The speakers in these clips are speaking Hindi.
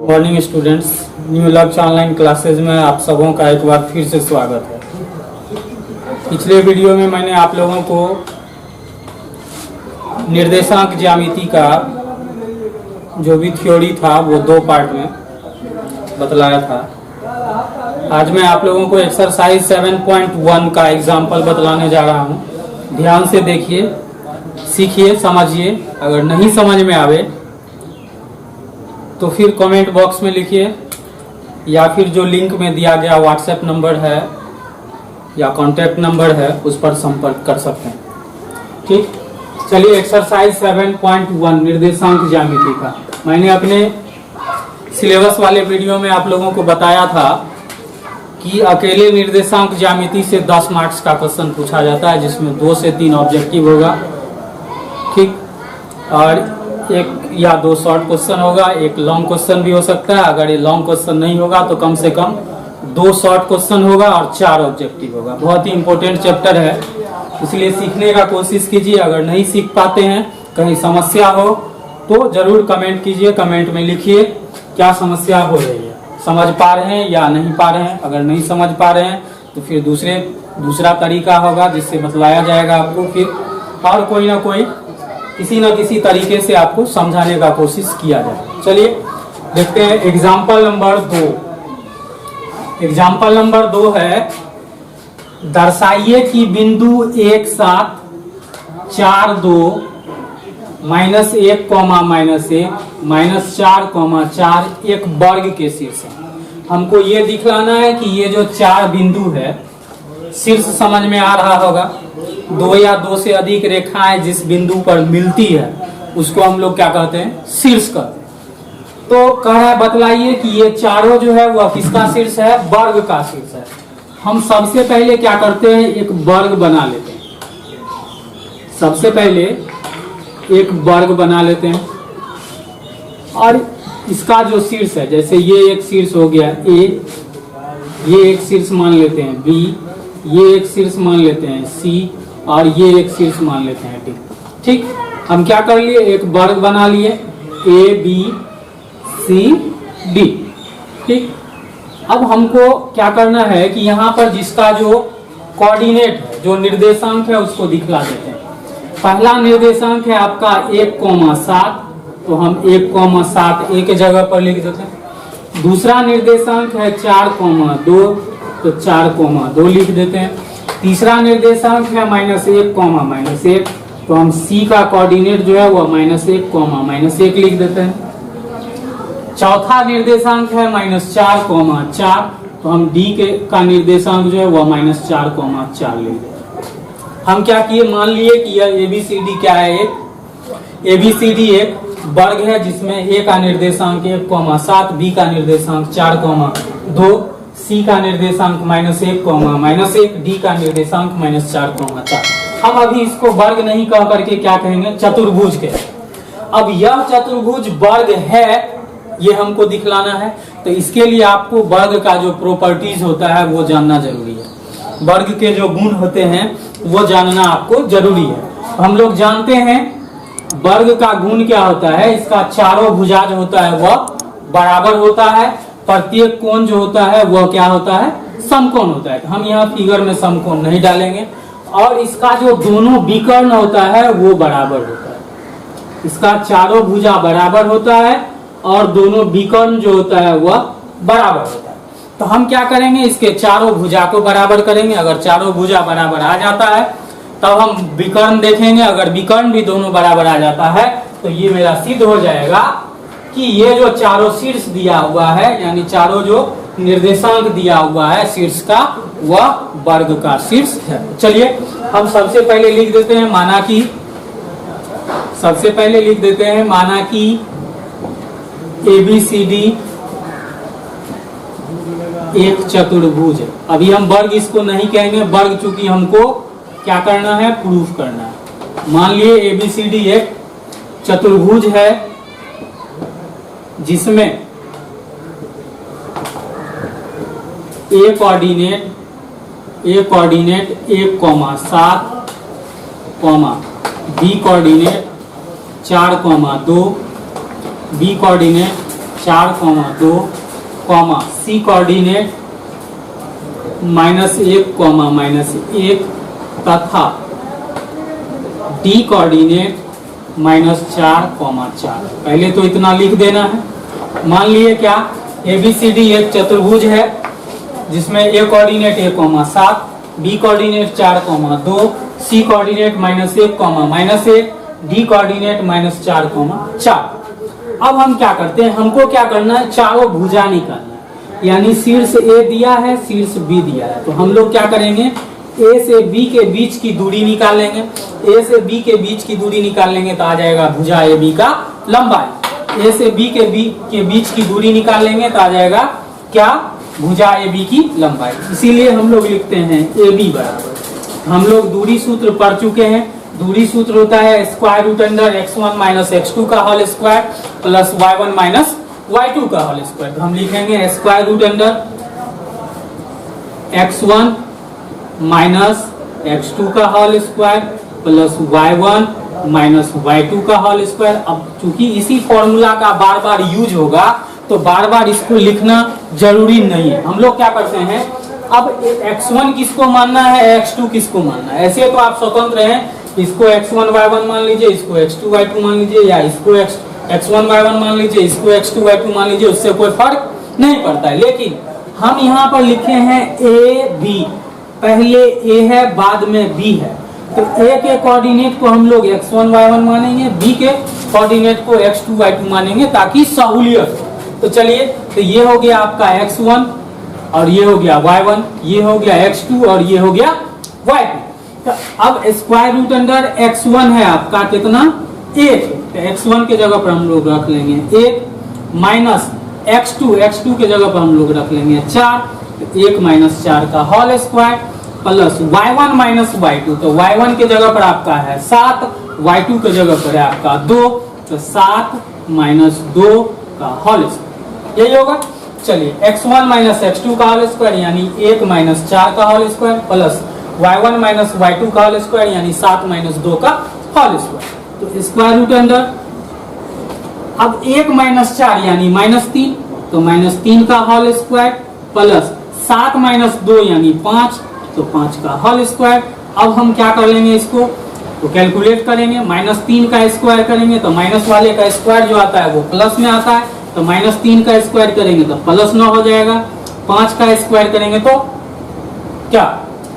मॉर्निंग स्टूडेंट्स, न्यू लक्ष्य ऑनलाइन क्लासेज में आप सबों का एक बार फिर से स्वागत है। पिछले वीडियो में मैंने आप लोगों को निर्देशांक ज्यामिति का जो भी थ्योरी था वो 2 पार्ट में बतलाया था। आज मैं आप लोगों को एक्सरसाइज 7.1 का एग्जाम्पल बतलाने जा रहा हूँ। ध्यान से देखिए, सीखिए, समझिए। अगर नहीं समझ में आवे तो फिर कमेंट बॉक्स में लिखिए या फिर जो लिंक में दिया गया व्हाट्सएप नंबर है या कॉन्टैक्ट नंबर है उस पर संपर्क कर सकते हैं। ठीक, चलिए एक्सरसाइज 7.1 निर्देशांक ज्यामिति का मैंने अपने सिलेबस वाले वीडियो में आप लोगों को बताया था कि अकेले निर्देशांक ज्यामिति से 10 मार्क्स का क्वेश्चन पूछा जाता है, जिसमें 2 से 3 ऑब्जेक्टिव होगा। ठीक, और एक या 2 शॉर्ट क्वेश्चन होगा, एक लॉन्ग क्वेश्चन भी हो सकता है। अगर ये लॉन्ग क्वेश्चन नहीं होगा तो कम से कम 2 शॉर्ट क्वेश्चन होगा और 4 ऑब्जेक्टिव होगा। बहुत ही इंपॉर्टेंट चैप्टर है, इसलिए सीखने का कोशिश कीजिए। अगर नहीं सीख पाते हैं, कहीं समस्या हो तो जरूर कमेंट कीजिए, कमेंट में लिखिए क्या समस्या हो रही है, समझ पा रहे हैं या नहीं पा रहे हैं। अगर नहीं समझ पा रहे हैं तो फिर दूसरा तरीका होगा जिससे बतलाया जाएगा आपको, फिर और कोई ना कोई किसी न किसी तरीके से आपको समझाने का कोशिश किया जाए। चलिए देखते हैं एग्जाम्पल नंबर 2। एग्जाम्पल नंबर 2 है, दर्शाइए कि बिंदु 1 7 4 2 -1, -1 -4, -4 एक वर्ग के शीर्ष है। हमको ये दिखलाना है कि ये जो 4 बिंदु है, शीर्ष समझ में आ रहा होगा। 2 या 2 से अधिक रेखाएं जिस बिंदु पर मिलती है उसको हम लोग क्या कहते हैं, शीर्ष कहते हैं। तो कह रहा है बतलाइए कि ये चारों जो है वह किसका शीर्ष है, वर्ग का शीर्ष है। हम सबसे पहले क्या करते हैं, एक वर्ग बना लेते हैं। सबसे पहले एक वर्ग बना लेते हैं और इसका जो शीर्ष है, जैसे ये एक शीर्ष हो गया A, ये एक शीर्ष मान लेते हैं B, ये एक शीर्ष मान लेते हैं C और ये एक शीर्ष मान लेते हैं D। ठीक, हम क्या कर लिए, एक वर्ग बना लिए A B C D। ठीक, अब हमको क्या करना है कि यहाँ पर जिसका जो कोऑर्डिनेट है, जो निर्देशांक है, उसको दिखला देते हैं। पहला निर्देशांक है आपका 1,7, तो हम 1,7 एक जगह पर लिख देते हैं। दूसरा निर्देशांक है 4,2, तो 4,2 लिख देते हैं। तीसरा निर्देशांक है -1, तो हम C का कोऑर्डिनेट जो है वो -1, लिख देते हैं। चौथा निर्देशांक है -4,4, तो हम D का निर्देशांक जो है वो -4,4 लिख देते हैं। हम क्या किए, मान लिए कि यह ABCD क्या है, एक ABCD एक वर्ग है जिसमें A का निर्देशांक 1,7, B का निर्देशांक 4,2, C का निर्देशांक -1, D का निर्देशांक -4,4। हम अभी इसको वर्ग नहीं कह करके क्या कहेंगे, चतुर्भुज के। अब यह चतुर्भुज वर्ग है, ये हमको दिखलाना है। तो इसके लिए आपको वर्ग का जो प्रॉपर्टीज होता है वो जानना जरूरी है। वर्ग के जो गुण होते हैं वो जानना आपको जरूरी है। हम लोग जानते हैं वर्ग का गुण क्या होता है, इसका चारों भुजा जो होता है वह बराबर होता है। प्रत्येक कोण जो होता है वह क्या होता है, समकोण होता है। हम यहाँ फिगर में समकोण नहीं डालेंगे। और इसका जो दोनों विकर्ण होता है वो बराबर होता है। इसका चारों भुजा बराबर होता है और दोनों विकर्ण जो होता है वह बराबर होता है। तो हम क्या करेंगे, इसके चारों भुजा को बराबर करेंगे। अगर चारों भुजा बराबर आ जाता है तब हम विकर्ण देखेंगे। अगर विकर्ण भी दोनों बराबर आ जाता है तो ये मेरा सिद्ध हो जाएगा कि ये जो चारों शीर्ष दिया हुआ है, यानी चारों जो निर्देशांक दिया हुआ है शीर्ष का, वह वर्ग का शीर्ष है। चलिए हम सबसे पहले लिख देते हैं, माना कि ABCD एक चतुर्भुज है। अभी हम वर्ग इसको नहीं कहेंगे, वर्ग चूंकि हमको क्या करना है, प्रूफ करना है। मान लिए ABCD एक चतुर्भुज है जिसमें A coordinate 1,7, B coordinate 4,2, B coordinate 4,2, C coordinate -1, -1 तथा डी कोऑर्डिनेट -4,4। पहले तो इतना लिख देना है। मान लिए क्या ABCD एक चतुर्भुज है जिसमें ए coordinate 1,7, B coordinate 4,2, C coordinate -1, D coordinate -4,4। अब हम क्या करते हैं, हमको क्या करना है, चारों भुजा निकालना है। यानी शीर्ष ए दिया है, शीर्ष बी दिया है, तो हम लोग क्या करेंगे, ए से बी के बीच की दूरी निकाल लेंगे। ए से बी के बीच की दूरी निकाल लेंगे तो आ जाएगा भुजा ए बी का लंबाई। ए से बी के बीच की दूरी निकाल लेंगे तो आ जाएगा क्या, भुजा ए बी की लंबाई। इसीलिए हम लोग लिखते हैं ए बी बराबर, हम लोग दूरी सूत्र पढ़ चुके हैं। दूरी सूत्र होता है square root under x1 minus x2 का whole square plus y1 minus y2 का होल स्क्वायर। तो हम लिखेंगे square root under x1 minus x2 का whole square plus y1 minus y2 का होल स्क्वायर। अब चूंकि इसी फॉर्मूला का बार बार यूज होगा तो बार बार इसको लिखना जरूरी नहीं है। हम लोग क्या करते हैं, अब x1 किसको मानना है, x2 किसको मानना है, ऐसे तो आप स्वतंत्र हैं। इसको x1 y1 मान लीजिए, इसको x2 y2 मान लीजिए, या इसको x1 y1 मान लीजिए, इसको x2 y2 मान लीजिए, उससे कोई फर्क नहीं पड़ता है। लेकिन हम यहाँ पर लिखे हैं ए बी, पहले ए है बाद में बी है, तो ए के कोऑर्डिनेट को हम लोग x1 y1 मानेंगे, बी के कोऑर्डिनेट को x2 y2 मानेंगे ताकि सहूलियत हो। तो चलिए, तो ये हो गया आपका x1 और ये हो गया y1, ये हो गया x2 और ये हो गया y2। तो अब स्क्वायर रूट अंडर x1 है आपका कितना, 1, तो x1 के जगह पर हम लोग रख लेंगे 1 माइनस x2 के जगह पर हम लोग रख लेंगे 4, तो 1 माइनस 4 का whole square plus y1 minus y2, तो y1 के जगह पर आपका है 7, y2 के जगह पर है आपका 2, तो 7 माइनस 2 का होल स्क्वायर, यही होगा। चलिए x1 माइनस x2 का होल स्क्वायर यानी 1 माइनस 4 का whole square plus y1 minus y2 का होल स्क्वायर यानी 7 माइनस 2 का होल स्क्वायर, तो स्क्वायर रूट अंडर अब 1 माइनस 4 यानी -3, तो -3 का होल स्क्वायर प्लस 7 माइनस 2 यानी 5, तो 5 का होल स्क्वायर। अब हम क्या कर लेंगे, इसको तो कैलकुलेट करेंगे, -3 का स्क्वायर करेंगे तो माइनस वाले का स्क्वायर जो आता है वो प्लस में आता है, तो -3 का स्क्वायर करेंगे तो प्लस 9 हो जाएगा, 5 का स्क्वायर करेंगे तो क्या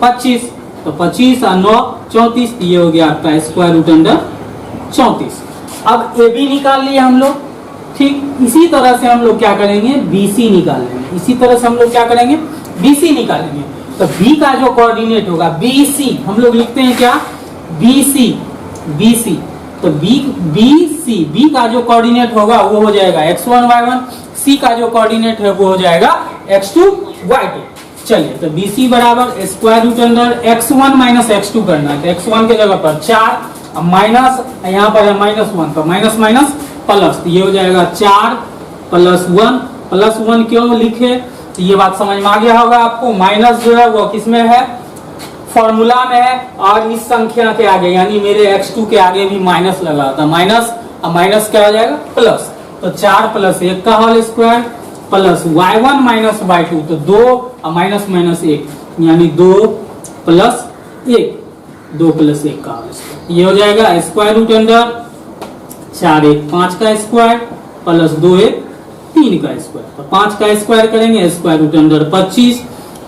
25, तो 25 और 9 34, ये हो गया आपका स्क्वायर रूट अंडर 34। अब ए बी निकाल लिए हम लोग, ठीक इसी तरह से हम लोग क्या करेंगे, BC निकाल लेंगे। इसी तरह से हम लोग क्या करेंगे, BC निकालेंगे। तो B का जो कोऑर्डिनेट होगा BC, हम लोग लिखते हैं क्या, BC, तो B का जो कोऑर्डिनेट होगा वो हो जाएगा x1 y1, C का जो कोऑर्डिनेट है वो हो जाएगा x2 y2। चलिए, तो BC बराबर square root under x1 minus x2 करना है, तो x1 के जगह पर 4 माइनस, यहाँ पर है -1, तो माइनस माइनस प्लस, तो ये हो जाएगा 4 प्लस 1 क्यों लिखे, तो ये बात समझ में आ गया होगा आपको। माइनस जो है वो किसमें है, फॉर्मूला में है, और इस संख्या के आगे यानी मेरे x2 के आगे भी माइनस लगा होता, माइनस और माइनस क्या हो जाएगा प्लस, तो 4 प्लस 1 का whole square plus y1 minus y2, तो 2 और माइनस माइनस 1 यानी 2 प्लस 1 का होल स्क्वायर, ये हो जाएगा स्क्वायर रूट अंडर 4 1 5 का स्क्वायर प्लस 2 1 3 का स्क्वायर, तो 5 का स्क्वायर करेंगे स्क्वायर रूट अंडर 25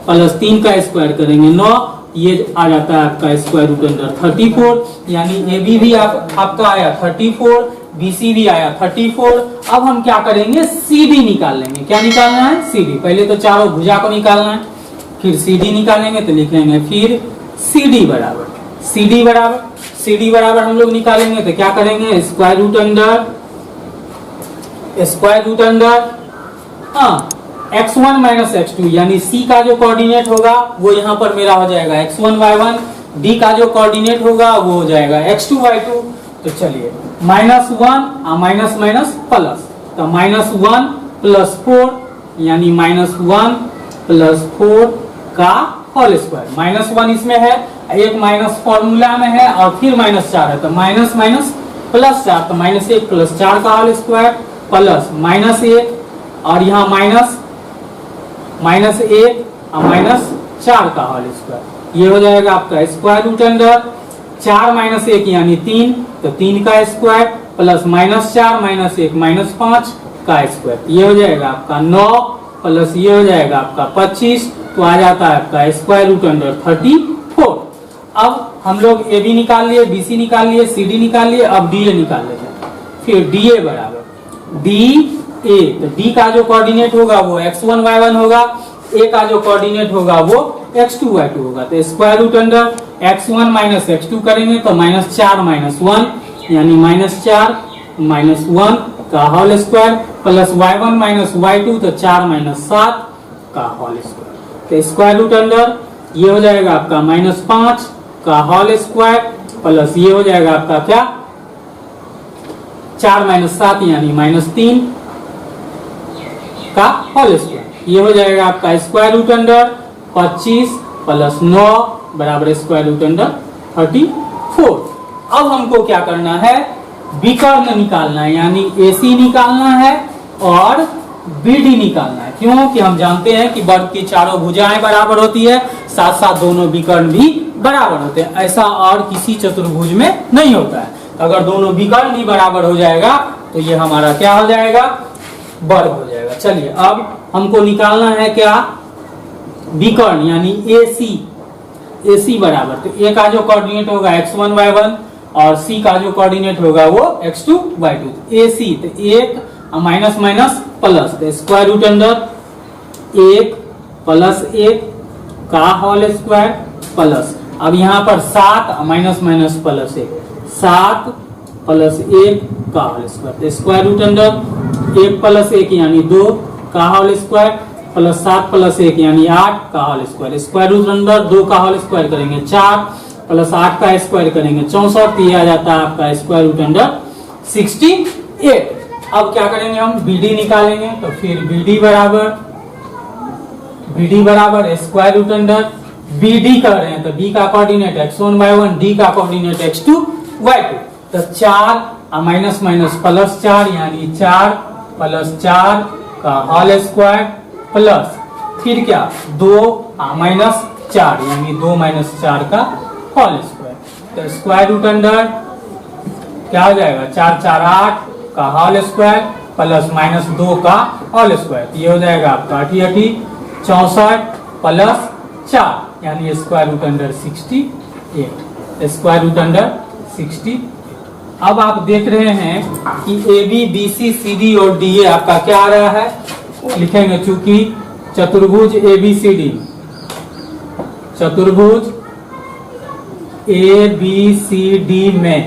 प्लस 3 का स्क्वायर करेंगे 9, ये आ जाता है आपका स्क्वायर रूट अंडर 34, यानी AB भी आपका आया 34, BC भी आया 34। अब हम क्या करेंगे, CD निकाल लेंगे। क्या निकालना है, CD। पहले तो चारों भुजा को निकालना है, फिर CD निकालेंगे, तो लिखेंगे फिर CD बराबर हम लोग निकालेंगे तो क्या करेंगे, square root under x1 minus x2 यानी C का जो कोऑर्डिनेट होगा वो यहाँ पर मेरा हो जाएगा x1 y1, D का जो कोऑर्डिनेट होगा वो हो जाएगा x2 y2। तो चलिए, -1 और माइनस माइनस प्लस, तो -1 प्लस 4 यानी -1 प्लस 4 का होल स्क्वायर, -1 इसमें है, एक माइनस फॉर्मूला में है और फिर -4 है, तो माइनस माइनस प्लस 4, तो -1 प्लस 4 का होल स्क्वायर प्लस -1 और यहाँ -1 और -4 का होल स्क्वायर। ये हो जाएगा आपका स्क्वायर रूट अंडर 4 - 1 यानी 3, तो 3 का स्क्वायर प्लस -4 - 1 -5 का स्क्वायर। ये हो जाएगा आपका 9 प्लस ये हो जाएगा आपका 25, तो आ जाता है आपका स्क्वायर रूट अंडर 34। अब हम लोग ए बी निकाल लिए, बी सी निकाल लिए, सी डी निकाल लिए, अब डी ए निकाल लेते हैं। फिर डी ए बराबर डी ए, तो डी का जो कोऑर्डिनेट होगा वो x1 y1 होगा, ए का जो कोऑर्डिनेट होगा वो x2 y2 होगा। तो square root under x1 - x2 करेंगे तो -4 - 1 यानी -4 - 1 का whole square plus y1 - y2 तो 4 - 7 का होल स्क्वायर। तो स्क्वायर रूट अंडर ये हो जाएगा आपका -5 का होल स्क्वायर प्लस ये हो जाएगा आपका क्या 4 - 7 यानी -3 का होल स्क्वायर। ये हो जाएगा आपका स्क्वायर रूट अंडर 25 प्लस 9 बराबर स्क्वायर रूट अंडर 34। अब हमको क्या करना है, विकर्ण निकालना है, यानी AC निकालना है और BD निकालना है। क्यों कि हम जानते हैं कि वर्ग की चारों भुजाएं बराबर होती है, साथ साथ दोनों विकर्ण भी बराबर होते हैं। ऐसा और किसी चतुर्भुज में नहीं होता है। अगर दोनों विकर्ण भी बराबर हो जाएगा तो ये हमारा क्या हो जाएगा, वर्ग हो जाएगा। चलिए अब हमको निकालना है क्या, विकर्ण यानी AC बराबर, तो A का जो कोऑर्डिनेट होगा x1 y1 और C का जो कोऑर्डिनेट होगा वो x2 y2। AC तो 1 माइनस माइनस प्लस, तो स्क्वायर रूट अंडर 1 प्लस 1 का होल स्क्वायर प्लस, अब यहाँ पर 7 माइनस माइनस प्लस 1, 7 प्लस 1 का होल स्क्वायर। तो स्क्वायर रूट अंडर 1 प्लस 1 यानी 2 का होल स्क्वायर प्लस 7 प्लस 1 यानी 8 का whole square. Square root under 2 का होल स्क्वायर करेंगे 4 प्लस 8 का स्क्वायर करेंगे 64, ये आ जाता है आपका स्क्वायर रूट अंडर 68। अब क्या करेंगे हम, BD निकालेंगे, तो फिर BD बराबर स्क्वायर रूट अंडर BD कर रहे हैं तो B का कोऑर्डिनेट x1 y1, D का कोऑर्डिनेट x2 y2, तो 4 माइनस माइनस प्लस 4 यानी 4 प्लस 4 का होल स्क्वायर प्लस फिर क्या 2 माइनस 4 यानी 2 माइनस 4 का होल स्क्वायर। तो स्क्वायर रूट अंडर क्या हो जाएगा 4 4 8 का होल स्क्वायर प्लस माइनस 2 का होल स्क्वायर, ये हो जाएगा आपका 88 64 प्लस 4 यानी square root under 68, square root under 60। अब आप देख रहे हैं कि AB BC CD और DA आपका क्या आ रहा है, लिखेंगे चूंकि चतुर्भुज ABCD, चतुर्भुज ABCD में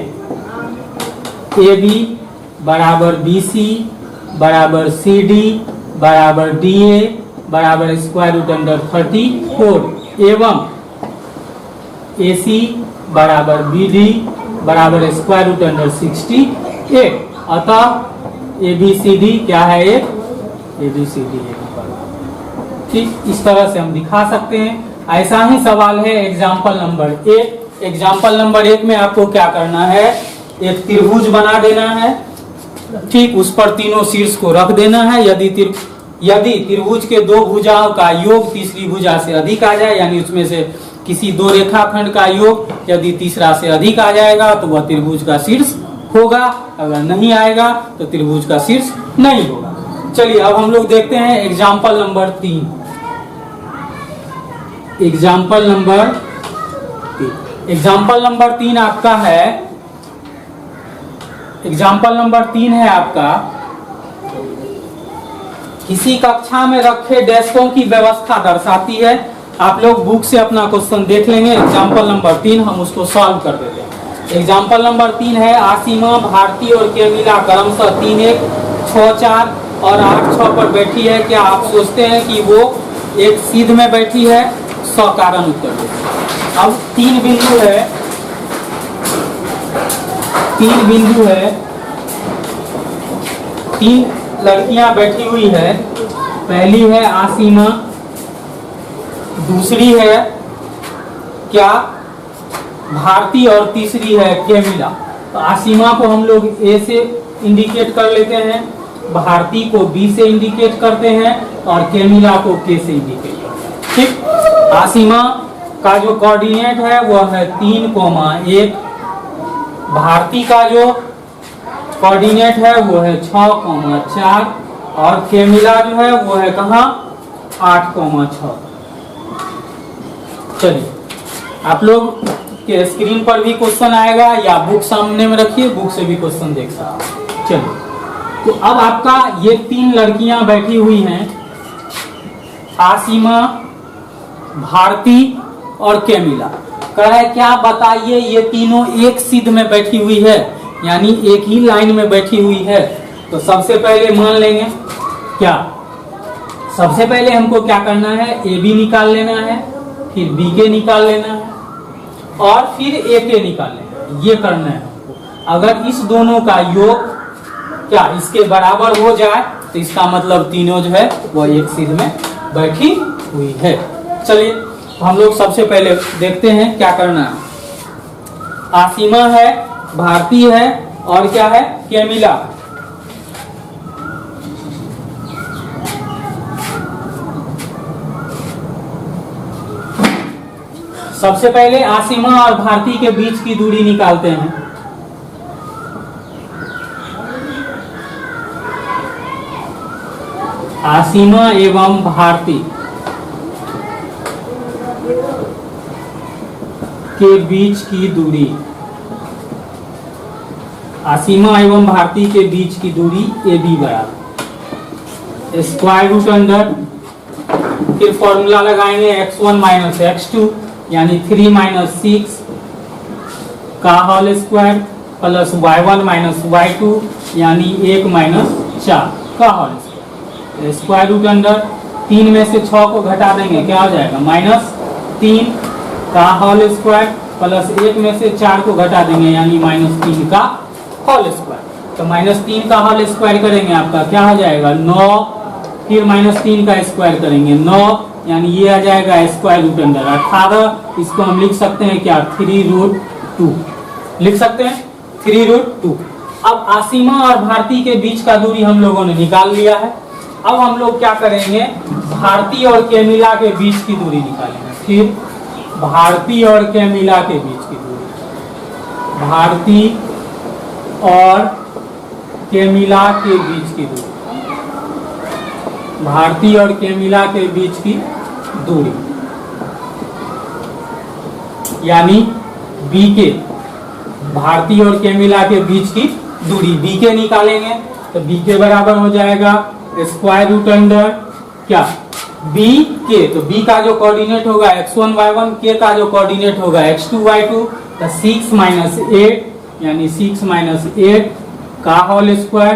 AB बराबर BC बराबर CD बराबर DA बराबर स्क्वायर रूट अंडर 34 एवं AC बराबर BD बराबर स्क्वायर रूट अंडर 68। अतः ABCD क्या है, एक ABCD ठीक इस तरह से हम दिखा सकते हैं। ऐसा ही सवाल है एग्जाम्पल नंबर 1। एग्जाम्पल नंबर 1 में आपको क्या करना है, एक त्रिभुज बना देना है, ठीक उस पर तीनों शीर्ष को रख देना है। यदि त्रिभुज के दो भुजाओं का योग तीसरी भुजा से अधिक आ जाए, यानी उसमें से किसी दो रेखाखंड का योग यदि तीसरा से अधिक आ जाएगा तो वह त्रिभुज का शीर्ष होगा, अगर नहीं आएगा तो त्रिभुज का शीर्ष नहीं होगा। चलिए अब हम लोग देखते हैं एग्जाम्पल नंबर 3। एग्जाम्पल नंबर 3 आपका है, एग्जाम्पल नंबर 3 है आपका, किसी कक्षा में रखे डेस्कों की व्यवस्था दर्शाती है। आप लोग बुक से अपना क्वेश्चन देख लेंगे। एग्जाम्पल नंबर 3 हम उसको सॉल्व कर देते हैं। एग्जाम्पल नंबर 3 है, आसिमा, भारती और केमिला क्रमशः 3-1, 6-4 और 8-6 पर बैठी है। क्या आप सोचते हैं कि वो एक सीध में बैठी है? सकारण उत्तर दें। अब 3 बिंदु है, 3 लड़कियां बैठी हुई है। पहली है आसिमा, दूसरी है क्या भारती और तीसरी है केमिला। तो आसिमा को हम लोग ए से इंडिकेट कर लेते हैं भारती को बी से इंडिकेट करते हैं और कैमिला को के से इंडिकेट करते हैं। ठीक, आसिमा का जो कोऑर्डिनेट है वो है 3,1, भारती का जो कोऑर्डिनेट है वो है 6,4 और कैमिला जो है वो है कहाँ 8,6। चलिए आप लोग के स्क्रीन पर भी क्वेश्चन आएगा या बुक सामने में रखिए, बुक से भी क्वेश्चन देख सकते हैं। चलिए तो अब आपका ये 3 लड़कियां बैठी हुई हैं, आसिमा, भारती और कैमिला। कह रहा है क्या बताइए ये तीनों एक सिद्ध में बैठी हुई है, यानी एक ही लाइन में बैठी हुई है। तो सबसे पहले मान लेंगे क्या, सबसे पहले हमको क्या करना है, ए बी निकाल लेना है, फिर बी के निकाल लेना है और फिर ए के निकाल लेना है। ये करना है हमको। अगर इस दोनों का योग क्या इसके बराबर हो जाए तो इसका मतलब तीनों जो है वो एक सिद्ध में बैठी हुई है। चलिए हम लोग सबसे पहले देखते हैं क्या करना है। आसिमा है, भारती है और क्या है कैमिला। सबसे पहले आसिमा और भारती के बीच की दूरी निकालते हैं। आसिमा एवं भारती के बीच की दूरी, आसिमा एवं भारती के बीच की दूरी ए बी बराबर स्क्वायर रूट अंडर, फिर फॉर्मूला लगाएंगे x1 माइनस x2 यानी 3 माइनस 6 का whole square plus y1 minus y2 यानी 1 माइनस 4 का whole square, square root under 3 में से 6 को घटा देंगे क्या हो जाएगा -3 का होल स्क्वायर प्लस 1 में से 4 को घटा देंगे यानी -3 का होल स्क्वायर। तो -3 का होल स्क्वायर करेंगे आपका क्या हो जाएगा 9, फिर -3 का स्क्वायर करेंगे 9 यानी ये आ जाएगा स्क्वायर रूट अंडर 18। इसको हम लिख सकते हैं क्या 3√2 लिख सकते हैं 3√2। अब आसिमा और भारती के बीच का दूरी हम लोगों ने निकाल लिया है। अब हम लोग क्या करेंगे, भारती और कैमिला के बीच की दूरी निकालेंगे। फिर भारती और कैमिला के बीच की दूरी, भारती और कैमिला के बीच की दूरी, भारती और कैमिला के बीच की दूरी यानी बी के, भारती और कैमिला के बीच की दूरी बी के निकालेंगे तो बी के बराबर हो जाएगा स्क्वायर रूट अंडर क्या बी के। तो बी का जो कोऑर्डिनेट होगा x1 y1, के का जो कोऑर्डिनेट होगा x2 y2, तो 6 माइनस 8 यानी 6 माइनस 8 का होल स्क्वायर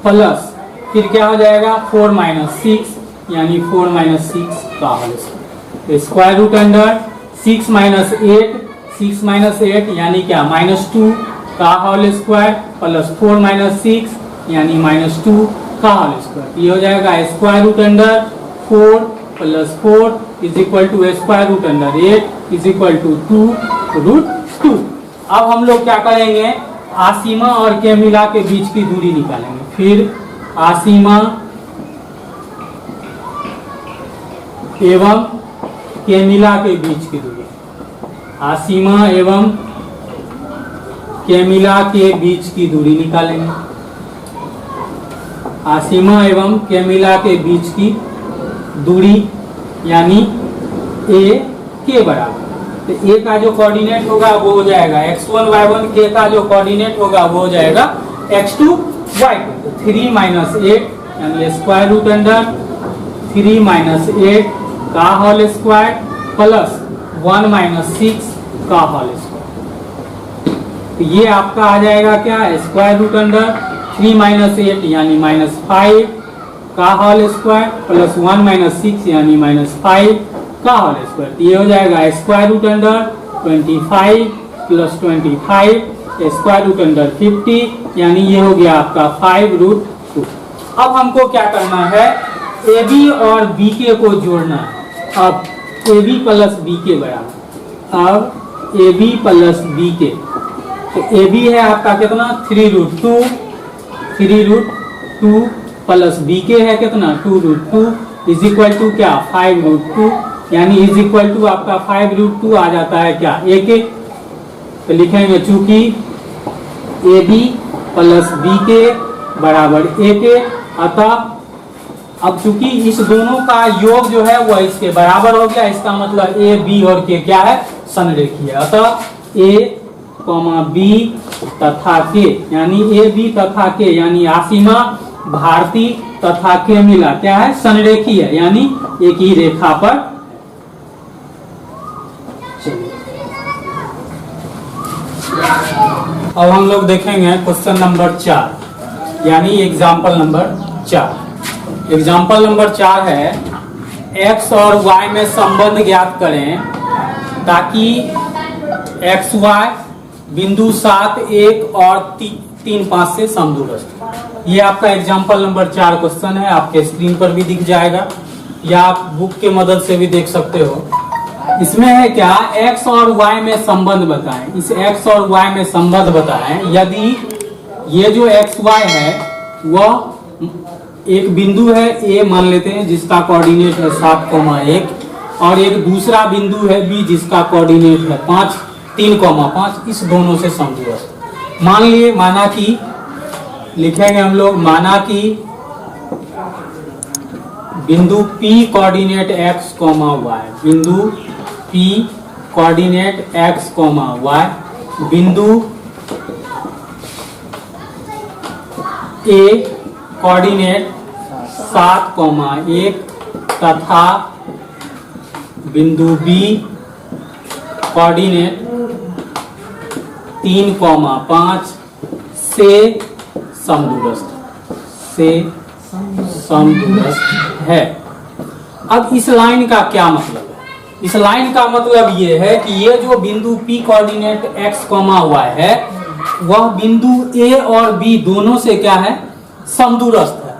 प्लस फिर क्या हो जाएगा 4 माइनस 6 यानी 4 माइनस 6 का whole square. Square root under 6 minus 8, 6 minus 8 यानी क्या -2 का होल स्क्वायर प्लस 4 माइनस 6 यानी -2 का होल स्क्वायर। ये हो जाएगा square root under 4 plus 4 is equal to square root under 8 is equal to 2√2। अब हम लोग क्या करेंगे, आसिमा और कैमिला के बीच की दूरी निकालेंगे। फिर आसिमा एवं कैमिला के बीच की दूरी, आसिमा एवं कैमिला के बीच की दूरी निकालेंगे। आसिमा एवं कैमिला के बीच की दूरी यानी ए के बराबर। तो ए का जो कोऑर्डिनेट होगा वो हो जाएगा x1 y1, के का जो कोऑर्डिनेट होगा वो हो जाएगा x2 y2। तो 3 माइनस 8 यानी स्क्वायर रूट अंडर 3 माइनस 8 का होल स्क्वायर प्लस 1 माइनस 6 का होल स्क्वायर। तो ये आपका आ जाएगा क्या स्क्वायर रूट अंडर 3 माइनस 8 यानी -5 का होल स्क्वायर प्लस 1 माइनस 6 यानी -5 का होल स्क्वायर। ये हो जाएगा square root under 25 plus 25 square root under 50 यानी ये हो गया आपका 5√2। अब हमको क्या करना है, ए बी और बी के को जोड़ना है। अब ए बी प्लस बी के बराबर, अब ए बी प्लस बी के, तो ए बी है आपका कितना 3√2 प्लस बी के है कितना 2√2 इज इक्वल टू क्या 5√2, यानी इज इक्वल टू आपका 5√2 आ जाता है क्या ए के। तो लिखेंगे चूंकि ए बी प्लस बी के बराबर ए के, अतः अब चूंकि इस दोनों का योग जो है वह इसके बराबर हो गया, इसका मतलब ए बी और के क्या है संरेखीय। अतः ए बी तथा के यानी ए बी तथा के यानी आसिमा भारती तथा के मिला क्या है संरेखीय है, यानी एक ही रेखा पर। अब हम लोग देखेंगे क्वेश्चन नंबर 4 यानी एग्जाम्पल नंबर 4। एग्जाम्पल नंबर 4 है x और y में संबंध ज्ञात करें ताकि एक्स वाई बिंदु 7, 1 और 3, 5 से समदूरस्थ। ये आपका एग्जाम्पल नंबर 4 क्वेश्चन है, आपके स्क्रीन पर भी दिख जाएगा या आप बुक के मदद से भी देख सकते हो। इसमें है क्या x और y में संबंध बताएं। इस x और y में संबंध बताएं यदि ये जो x y है वह एक बिंदु है a मान लेते हैं जिसका कोऑर्डिनेट है 7,1 और एक दूसरा बिंदु है b जिसका कोऑर्डिनेट है 3,5, इस दोनों से समदूरस्थ। मान लिए माना कि लिखेंगे हम लोग, माना कि बिंदु P कोऑर्डिनेट x, y, बिंदु P कोऑर्डिनेट x, y, बिंदु A कोऑर्डिनेट 7,1 तथा बिंदु B कोऑर्डिनेट 3,5 से समदूरस्थ है। अब इस लाइन का क्या मतलब है? इस लाइन का मतलब ये है कि ये जो बिंदु P कोऑर्डिनेट x, y है वह बिंदु A और B दोनों से क्या है समदूरस्थ है।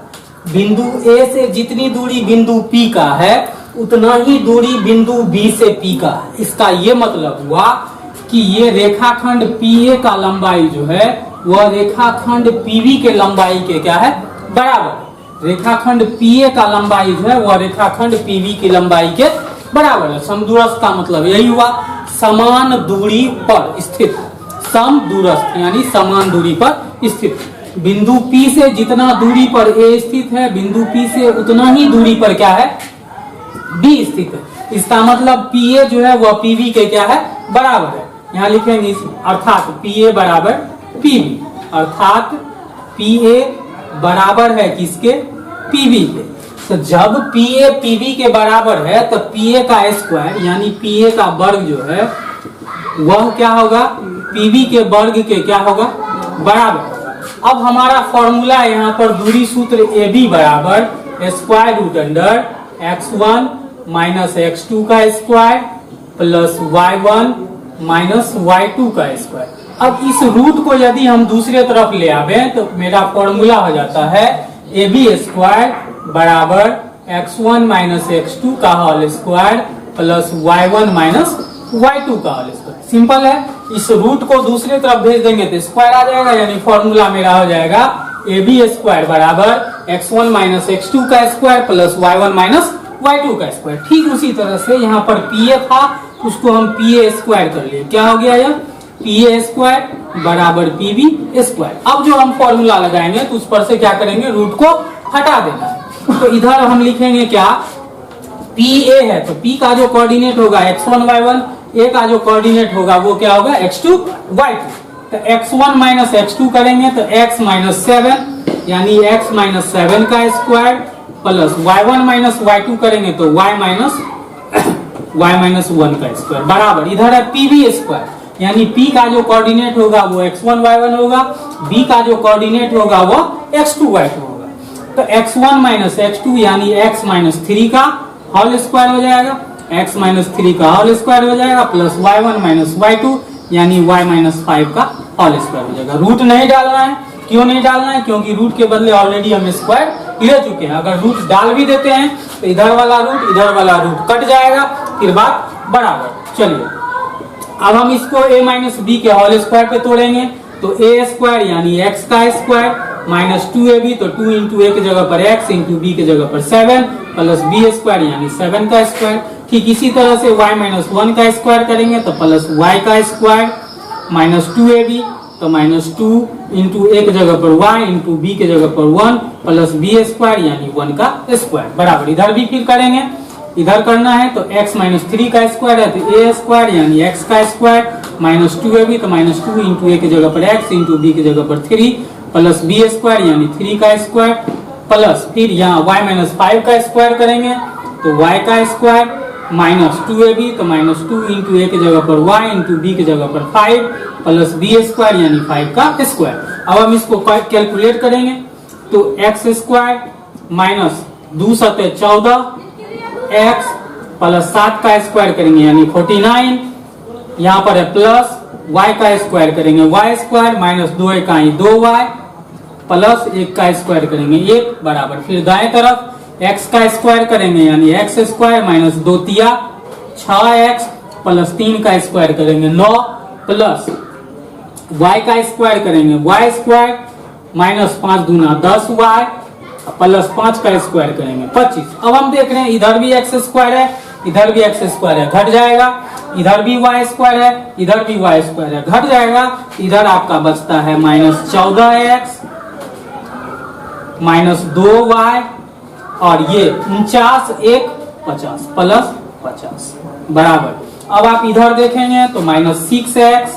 बिंदु A से जितनी दूरी बिंदु P का है उतना ही दूरी बिंदु B से P का है। इसका ये मतलब हुआ कि ये रेखाखंड PA का लंबाई जो है वह रेखाखंड PB के लंबाई के क्या है बराबर। रेखाखंड PA का लंबाई जो है वह रेखाखंड PB की लंबाई के बराबर है। समदूरस्थ का मतलब यही हुआ समान दूरी पर स्थित, समदूरस्थ यानी समान दूरी पर स्थित। बिंदु P से जितना दूरी पर A स्थित है बिंदु P से उतना ही दूरी पर क्या है B स्थित है। इसका मतलब PA जो है वह PB के क्या है बराबर है। यहाँ लिखेंगे अर्थात PA बराबर PB, अर्थात PA बराबर है किसके PB के। तो जब PA PB के बराबर है तो PA का स्क्वायर यानी PA का वर्ग जो है वह क्या होगा PB के वर्ग के क्या होगा बराबर। अब हमारा फॉर्मूला यहाँ पर दूरी सूत्र AB बराबर square root under x1 minus x2 का square plus y1 minus y2 का स्क्वायर। अब इस रूट को यदि हम दूसरे तरफ ले आवे तो मेरा फॉर्मूला हो जाता है AB स्क्वायर बराबर x1 माइनस x2 का whole square plus y1 minus y2 का होल स्क्वायर। सिंपल है, इस रूट को दूसरी तरफ भेज देंगे तो स्क्वायर आ जाएगा, यानी फॉर्मूला मेरा हो जाएगा AB स्क्वायर बराबर x1 माइनस x2 का square plus y1 minus y2 का स्क्वायर। ठीक उसी तरह से यहाँ पर PA था उसको हम PA स्क्वायर कर लिए, क्या हो गया यह PA स्क्वायर बराबर PB स्क्वायर। अब जो हम फॉर्मूला लगाएंगे तो उस पर से क्या करेंगे रूट को हटा देना है। तो इधर हम लिखेंगे क्या PA है तो P का जो कोऑर्डिनेट होगा x1 y1, A का जो कोऑर्डिनेट होगा वो क्या होगा x2 y2। तो x1 माइनस x2 करेंगे तो x माइनस 7 यानी x माइनस 7 का square plus y1 minus y2 करेंगे तो y माइनस 1 का स्क्वायर बराबर इधर है PB स्क्वायर यानी P का जो कोऑर्डिनेट होगा वो x1 y1 होगा, B का जो कोऑर्डिनेट होगा वो x2 y2 होगा। तो x1 माइनस x2 यानी x माइनस 3 का होल स्क्वायर हो जाएगा, x माइनस 3 का होल स्क्वायर हो जाएगा प्लस y1 माइनस y2 यानी y माइनस 5 का होल स्क्वायर हो जाएगा। रूट नहीं डालना है, क्यों नहीं डालना है क्योंकि रूट के बदले ऑलरेडी हम स्क्वायर ले चुके हैं। अगर रूट डाल भी देते हैं तो इधर वाला रूट कट जाएगा, फिर बात बराबर। चलिए अब हम इसको a माइनस बी के होल स्क्वायर पे तोड़ेंगे तो a स्क्वायर यानी x का स्क्वायर -2ab, तो 2 इंटू ए की जगह पर x इंटू बी की जगह पर 7 प्लस बी स्क्वायर यानी 7 का स्क्वायर। ठीक इसी तरह से y -1 का स्क्वायर करेंगे तो प्लस y का स्क्वायर -2ab, तो -2 इंटू ए की जगह पर y इंटू बी की जगह पर 1 प्लस बी स्क्वायर यानी 1 का स्क्वायर बराबर। इधर भी फिर करेंगे, इधर करना है तो x -3 का स्क्वायर है तो a स्क्वायर यानी x का स्क्वायर -2ab, तो -2 इंटू ए की जगह पर x इंटू बी की जगह पर 3 प्लस बी स्क्वायर यानी 3 का स्क्वायर प्लस फिर यहाँ y -5 का स्क्वायर करेंगे तो y का स्क्वायर -2ab, तो -2 इंटू ए की जगह पर y इंटू बी की जगह पर 5 प्लस बी स्क्वायर यानी 5 का स्क्वायर। अब हम इसको कैलकुलेट करेंगे तो x स्क्वायर माइनस 2 सते 14 x प्लस 7 का स्क्वायर करेंगे यानी 49, यहाँ पर है प्लस y का स्क्वायर करेंगे y स्क्वायर माइनस 2 इकाई 2y प्लस 1 का स्क्वायर करेंगे 1 बराबर। फिर दाएं तरफ x का स्क्वायर करेंगे यानी x स्क्वायर माइनस 2 तिया 6x प्लस 3 का स्क्वायर करेंगे 9 प्लस y का स्क्वायर करेंगे y स्क्वायर माइनस 5 दूना 10y प्लस 5 का स्क्वायर करेंगे 25। अब हम देख रहे हैं इधर भी x स्क्वायर है, इधर भी x स्क्वायर है, घट जाएगा। इधर भी y स्क्वायर है, इधर भी y स्क्वायर है, घट जाएगा। इधर आपका बचता है -14x माइनस 2y और ये 49 1 50 प्लस 50 बराबर। अब आप इधर देखेंगे तो -6x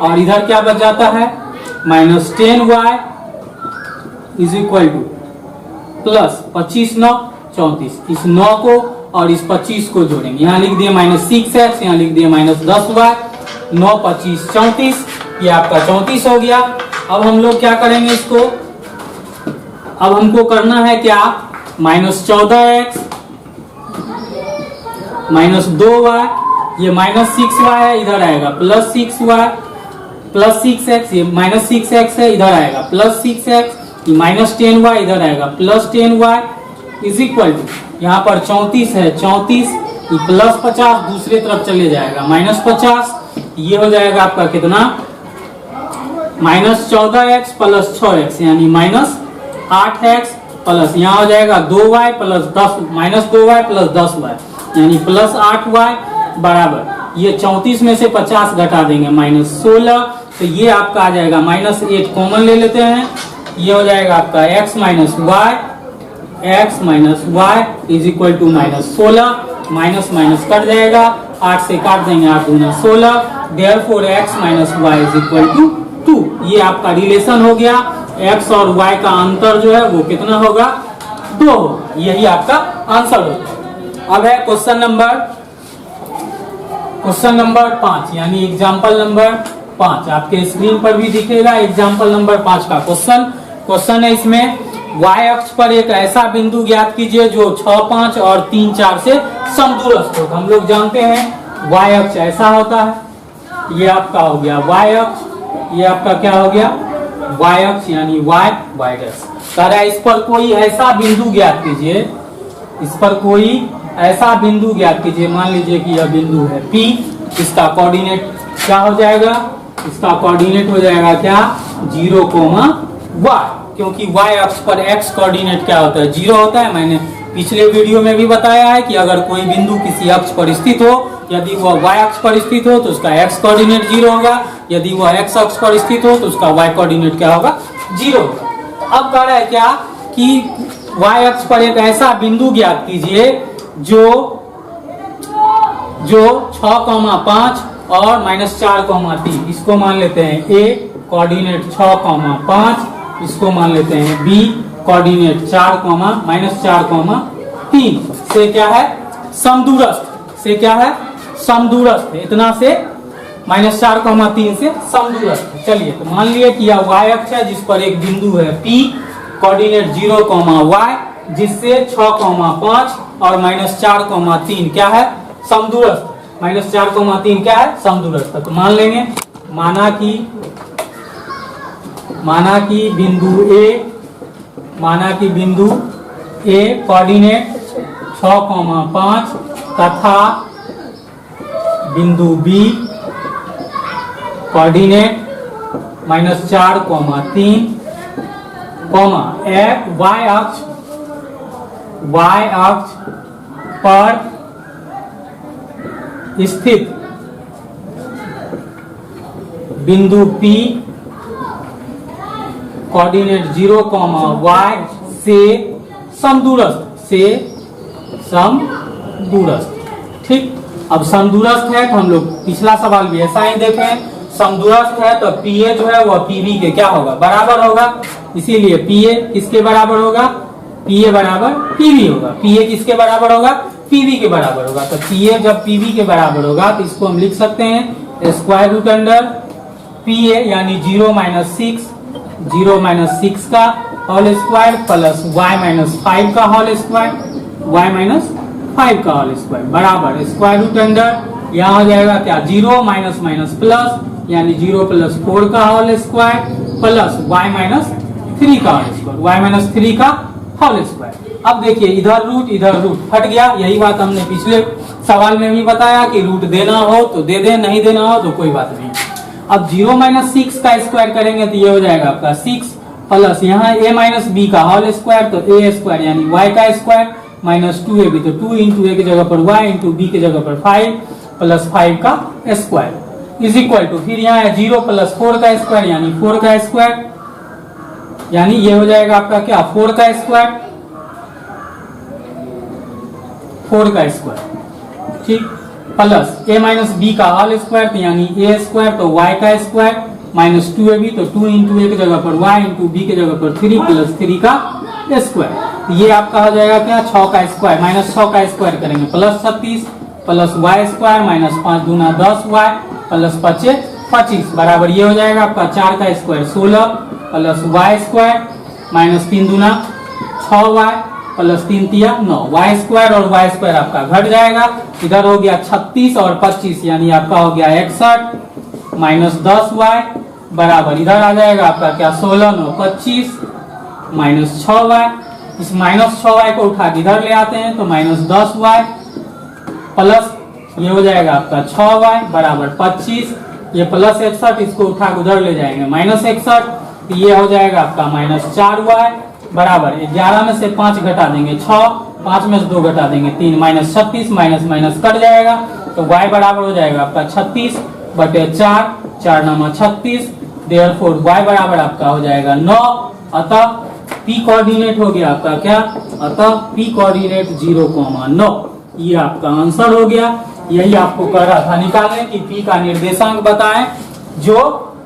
और इधर क्या बच जाता है -10y is equal two plus 25 9 34। इस 9 को और इस 25 को जोड़ेंगे, यहाँ लिख दिए -6x, यहाँ लिख दिए -10y, 9 25 34, ये आपका 34 हो गया। अब हम लोग क्या करेंगे इसको, अब हमको करना है क्या -14x माइनस 2y, ये -6y है, इधर आएगा +6y प्लस 6x, ये -6x है, इधर आएगा +6x, -10y इधर आएगा +10y इज इक्वल टू यहाँ पर 34 है 34 प्लस 50 दूसरे तरफ चले जाएगा -50, ये हो जाएगा आपका कितना -14x प्लस 6x यानी -8x प्लस यहाँ हो जाएगा 2y plus 10 -2y plus 10y यानी +8y बराबर। ये 34 में से 50 घटा देंगे -16, तो ये आपका आ जाएगा -8 कॉमन ले लेते हैं, ये हो जाएगा आपका x minus y is equal to -16, minus minus cut जाएगा, 8 से काट देंगे 8 दूना 16, therefore x minus y is equal to 2। ये आपका रिलेशन हो गया, x और y का अंतर जो है वो कितना होगा 2 होगा। यही आपका आंसर होगा। अब है क्वेश्चन नंबर 5 यानी एग्जाम्पल नंबर 5, आपके स्क्रीन पर भी दिखेगा एग्जाम्पल नंबर 5 का क्वेश्चन है। इसमें y अक्ष पर एक ऐसा बिंदु ज्ञात कीजिए जो 6 5 और 3 4 से समदूरस्थ हो। हम लोग जानते हैं y अक्ष ऐसा होता है, ये आपका हो गया y अक्ष, ये आपका क्या हो गया y अक्ष यानी y डैश। कह रहा है इस पर कोई ऐसा बिंदु ज्ञात कीजिए, इस पर कोई ऐसा बिंदु ज्ञात कीजिए, मान लीजिए कि यह बिंदु है P, इसका कोऑर्डिनेट क्या हो जाएगा, इसका कोऑर्डिनेट हो जाएगा क्या 0, y, क्योंकि y अक्ष पर x कोऑर्डिनेट क्या होता है 0 होता है। मैंने पिछले वीडियो में भी बताया है कि अगर कोई बिंदु किसी अक्ष पर स्थित हो, यदि वह y अक्ष पर स्थित हो तो उसका x कोऑर्डिनेट 0 होगा, यदि वह x अक्ष पर स्थित हो तो उसका y कोऑर्डिनेट क्या होगा 0 होगा। अब कह रहा है क्या कि y अक्ष पर एक ऐसा बिंदु ज्ञात कीजिए जो 6, 5 और -4, 3, इसको मान लेते हैं a कोऑर्डिनेट 6, 5, इसको मान लेते हैं b कोऑर्डिनेट 4, -4, 3 से क्या है समदूरस्थ, से क्या है समदूरस्थ, इतना से -4, 3 से समदूरस्थ। चलिए तो मान लिया कि यह y अक्ष है जिस पर एक बिंदु है p कोऑर्डिनेट 0, y, जिससे 6, 5 और -4, 3 क्या है समदूरस्थ, -4, 3 क्या है समदूरस्थ। तो मान लेंगे माना कि बिंदु A कोऑर्डिनेट 6, 5 तथा बिंदु B कोऑर्डिनेट -4,3 y अक्ष पर स्थित बिंदु P कोऑर्डिनेट 0, y से समदूरस्थ। ठीक, अब समदूरस्थ है तो हम लोग पिछला सवाल भी ऐसा ही देखें, समदूरस्थ है तो PA जो है वह PB के क्या होगा, बराबर होगा। इसीलिए PA किसके बराबर होगा, PA बराबर PB होगा। PA किसके बराबर होगा, PB के बराबर होगा। तो PA जब PB के बराबर होगा तो इसको हम लिख सकते हैं स्क्वायर रूट अंडर PA यानी 0 - 6 का होल स्क्वायर प्लस y-5 का होल स्क्वायर, बराबर स्क्वायर रूट अंडर यहाँ हो जाएगा क्या, 0 माइनस प्लस यानी 0 + 4 का होल स्क्वायर प्लस y-3 का होल स्क्वायर, y-3 का होल स्क्वायर। अब देखिए इधर रूट हट गया। यही बात हमने पिछले सवाल में भी बताया कि रूट देना हो तो दे दें, नहीं देना हो तो कोई बात नहीं। अब 0 - 6 का स्क्वायर करेंगे तो ये हो जाएगा आपका 6 प्लस यहाँ a - b का होल स्क्वायर तो a स्क्वायर यानी y का स्क्वायर माइनस 2ab तो 2 × a की जगह पर y × b की जगह पर 5 प्लस 5 का स्क्वायर इज इक्वल टू, फिर यहाँ है 0 + 4 का स्क्वायर यानी 4 का स्क्वायर, यानी ये हो जाएगा आपका क्या, 4 का स्क्वायर, ठीक, प्लस a - b का होल स्क्वायर यानी a स्क्वायर तो y का स्क्वायर माइनस 2ab तो 2 × a की जगह पर y × b की जगह पर 3 प्लस 3 का स्क्वायर। ये आपका हो जाएगा क्या, 6 का स्क्वायर माइनस 6 का स्क्वायर करेंगे plus 36 plus y square minus 5 दूना 10y प्लस 25 बराबर ये हो जाएगा आपका 4 का square 16 plus y square minus 3 दूना 6y प्लस 3 तिया 9, y स्क्वायर और y स्क्वायर आपका घट जाएगा। इधर हो गया 36 और 25 यानी आपका हो गया 61 माइनस 10y बराबर इधर आ जाएगा आपका क्या, 16 9 25 माइनस 6y। इस माइनस 6y को उठा के इधर ले आते हैं तो माइनस 10y प्लस ये हो जाएगा आपका 6y बराबर 25, ये प्लस 61 इसको उठा के उधर ले जाएंगे माइनस 61 तो ये हो जाएगा आपका माइनस 4y बराबर 11 में से 5 घटा देंगे 6, 5 में से 2 घटा देंगे 3 माइनस 36 माइनस कट जाएगा तो y बराबर हो जाएगा आपका 36 बटे 4, 4 9 36, देयरफॉर y बराबर आपका हो जाएगा 9। अतः p कोऑर्डिनेट हो गया आपका क्या, अतः p कोऑर्डिनेट 0,9 ये आपका आंसर हो गया। यही आपको कह रहा था निकालने कि p का निर्देशांक बताएं जो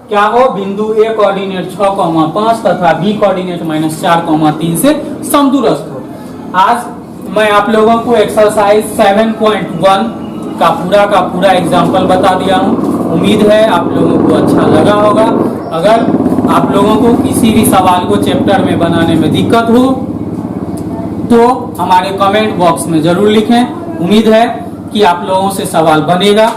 क्या हो, बिंदु a कोऑर्डिनेट 6,5 तथा b कोऑर्डिनेट -4,3 से समदूरस्थ हो। आज मैं आप लोगों को एक्सरसाइज 7.1 का पूरा एग्जाम्पल बता दिया हूँ। उम्मीद है आप लोगों को अच्छा लगा होगा। अगर आप लोगों को किसी भी सवाल को चैप्टर में बनाने में दिक्कत हो तो हमारे कमेंट बॉक्स में जरूर लिखें। उम्मीद है कि आप लोगों से सवाल बनेगा,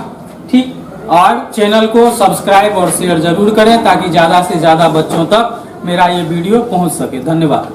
ठीक। और चैनल को सब्सक्राइब और शेयर जरूर करें ताकि ज्यादा से ज्यादा बच्चों तक मेरा ये वीडियो पहुंच सके। धन्यवाद।